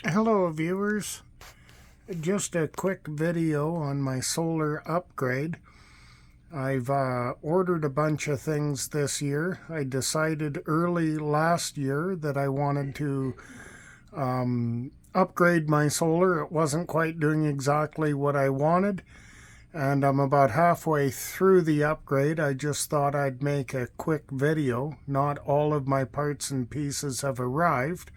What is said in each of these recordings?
Hello viewers, just a quick video on my solar upgrade. I've ordered a bunch of things this year. I decided early last year that I wanted to upgrade my solar. It wasn't quite doing exactly what I wanted, and I'm about halfway through the upgrade. I just thought I'd make a quick video. Not all of my parts and pieces have arrived.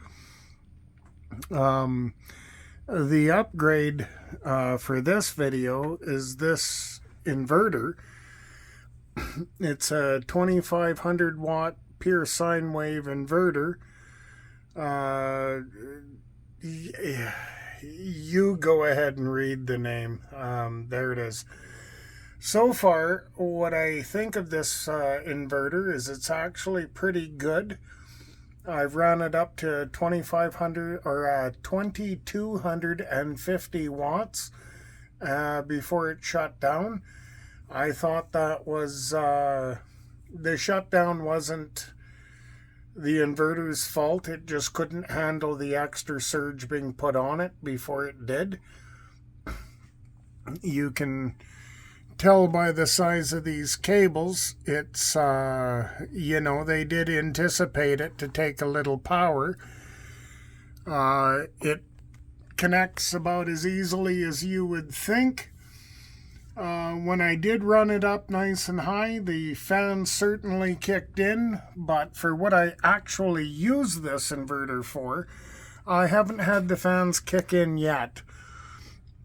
The upgrade for this video is this inverter. It's a 2500 watt pure sine wave inverter. You go ahead and read the name. There it is. So far, what I think of this inverter is it's actually pretty good. I've ran it up to 2500 or 2250 watts before it shut down. I thought that was the shutdown wasn't the inverter's fault. It just couldn't handle the extra surge being put on it before it did. You can tell by the size of these cables, it's they did anticipate it to take a little power. It connects about as easily as you would think. When I did run it up nice and high, the fan certainly kicked in, but for what I actually use this inverter for, I haven't had the fans kick in yet.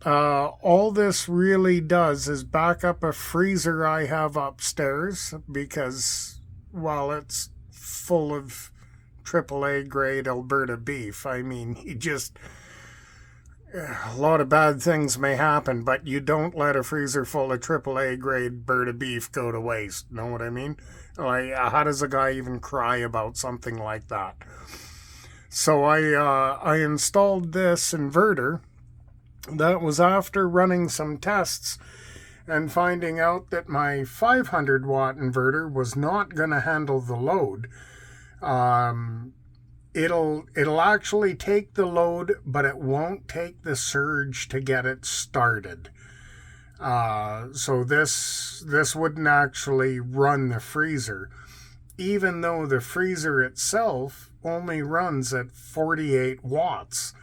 All this really does is back up a freezer I have upstairs because, well, it's full of AAA grade Alberta beef. I mean, a lot of bad things may happen, but you don't let a freezer full of AAA grade Alberta beef go to waste. Know what I mean? Like, how does a guy even cry about something like that? So I installed this inverter. That was after running some tests and finding out that my 500 watt inverter was not going to handle the load. It'll actually take the load, but it won't take the surge to get it started. So this wouldn't actually run the freezer, even though the freezer itself only runs at 48 watts.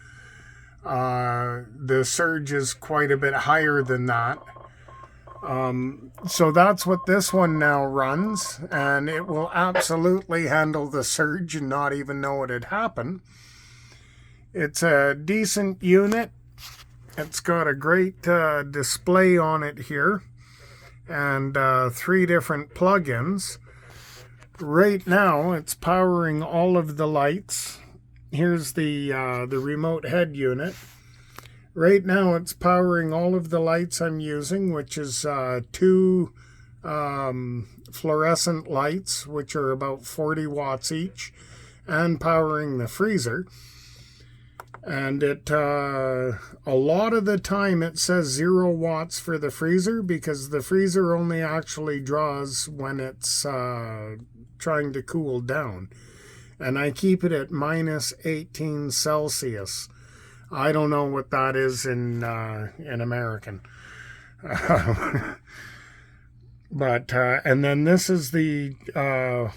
The surge is quite a bit higher than that. So that's what this one now runs, and it will absolutely handle the surge and not even know it had happened. It's a decent unit. It's got a great display on it here, and 3 different plugins. Right now, it's powering all of the lights. Here's the remote head unit. Right now it's powering all of the lights I'm using, which is 2 fluorescent lights, which are about 40 watts each, and powering the freezer. And it a lot of the time it says 0 watts for the freezer, because the freezer only actually draws when it's trying to cool down. And I keep it at minus 18 Celsius. I don't know what that is in American. But and then this is the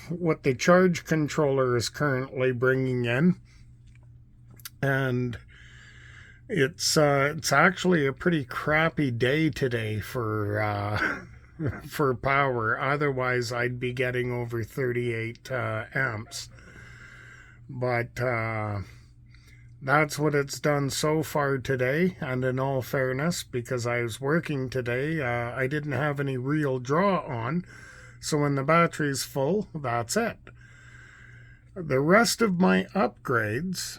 what the charge controller is currently bringing in, and it's actually a pretty crappy day today for for power. Otherwise, I'd be getting over 38 amps. But that's what it's done so far today. And in all fairness, because I was working today, I didn't have any real draw on. So when the battery's full, that's it. The rest of my upgrades,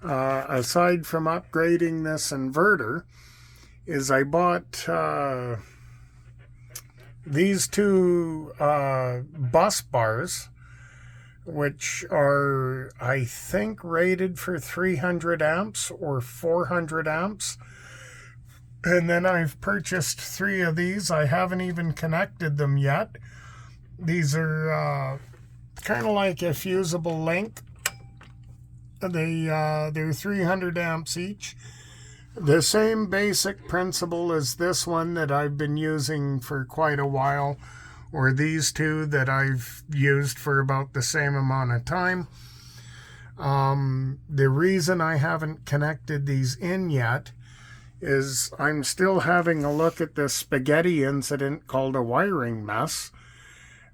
aside from upgrading this inverter, is I bought these 2 Busbars, which are, I think, rated for 300 amps or 400 amps. And then I've purchased 3 of these. I haven't even connected them yet. These are kind of like a fusible link. They're 300 amps each. The same basic principle as this one that I've been using for quite a while, or these two that I've used for about the same amount of time. The reason I haven't connected these in yet is I'm still having a look at this spaghetti incident called a wiring mess,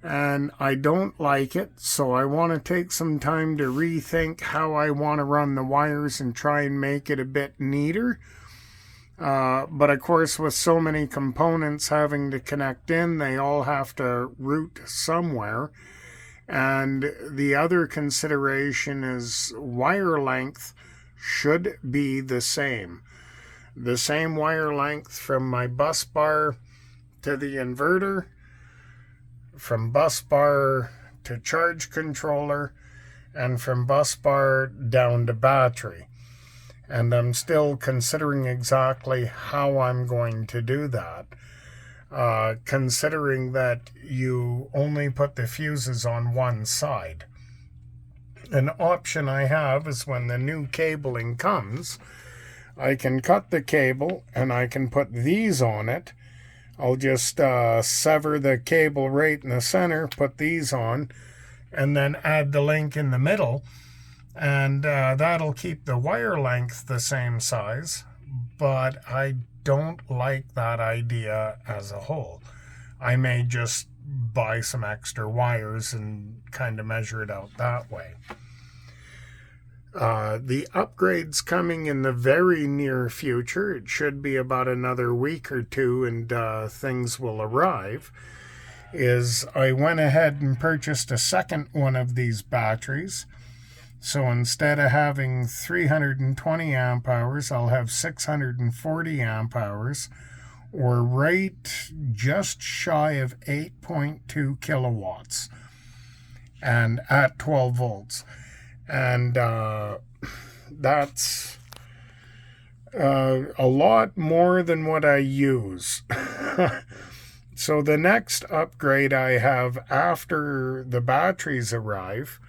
and I don't like it, so I want to take some time to rethink how I want to run the wires and try and make it a bit neater. But of course, with so many components having to connect in, they all have to route somewhere. And the other consideration is wire length should be the same. The same wire length from my bus bar to the inverter, from bus bar to charge controller, and from bus bar down to battery. And I'm still considering exactly how I'm going to do that. Considering that you only put the fuses on one side. An option I have is when the new cabling comes, I can cut the cable and I can put these on it. I'll just sever the cable right in the center, put these on, and then add the link in the middle. And that'll keep the wire length the same size, but I don't like that idea as a whole. I may just buy some extra wires and kind of measure it out that way. The upgrade's coming in the very near future. It should be about another week or two and things will arrive. I went ahead and purchased a second one of these batteries. So instead of having 320 amp hours, I'll have 640 amp hours, or right just shy of 8.2 kilowatts, and at 12 volts. And that's a lot more than what I use. So the next upgrade I have after the batteries arrive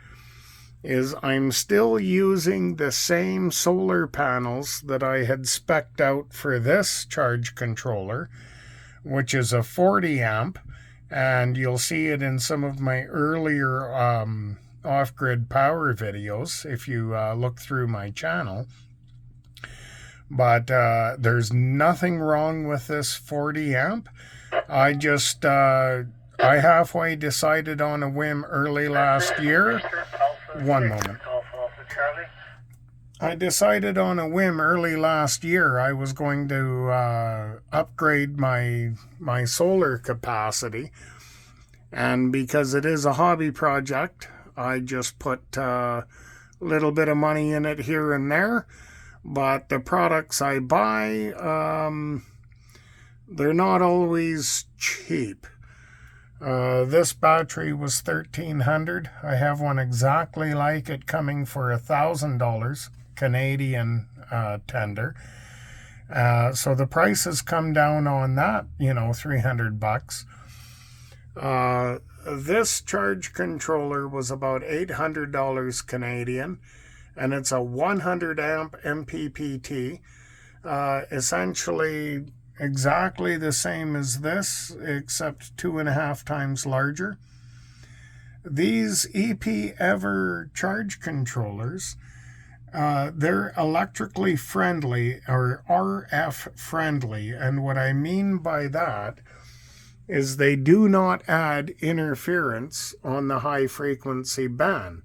is I'm still using the same solar panels that I had spec'd out for this charge controller, which is a 40 amp, and you'll see it in some of my earlier off-grid power videos if you look through my channel. But there's nothing wrong with this 40 amp. I halfway decided on a whim early last year. One moment. I decided on a whim early last year I was going to upgrade my solar capacity, and because it is a hobby project, I just put a little bit of money in it here and there. But the products I buy, they're not always cheap. This battery was $1,300. I have one exactly like it coming for $1,000 Canadian tender. So the price has come down on that, $300. This charge controller was about $800 Canadian, and it's a 100 amp MPPT, essentially exactly the same as this, except 2.5 times larger. These EP Ever charge controllers, they're electrically friendly, or RF friendly, and what I mean by that is they do not add interference on the high frequency band.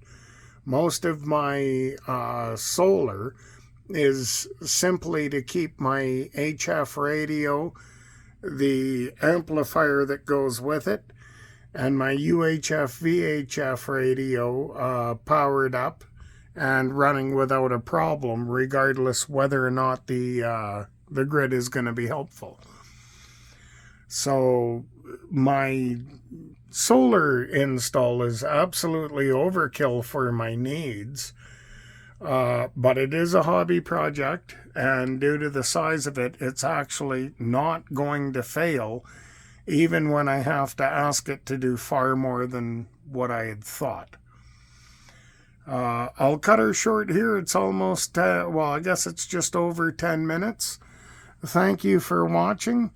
Most of my solar is simply to keep my HF radio, the amplifier that goes with it, and my UHF VHF radio powered up and running without a problem, regardless whether or not the grid is going to be helpful. So my solar install is absolutely overkill for my needs. But it is a hobby project, and due to the size of it, it's actually not going to fail, even when I have to ask it to do far more than what I had thought. I'll cut her short here. It's almost, well, I guess it's just over 10 minutes. Thank you for watching,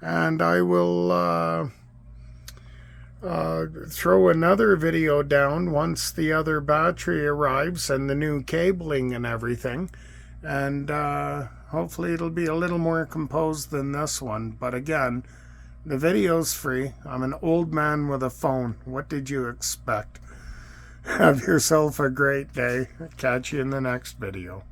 and I will throw another video down once the other battery arrives and the new cabling and everything. And hopefully it'll be a little more composed than this one. But again, the video's free. I'm an old man with a phone. What did you expect? Have yourself a great day. Catch you in the next video.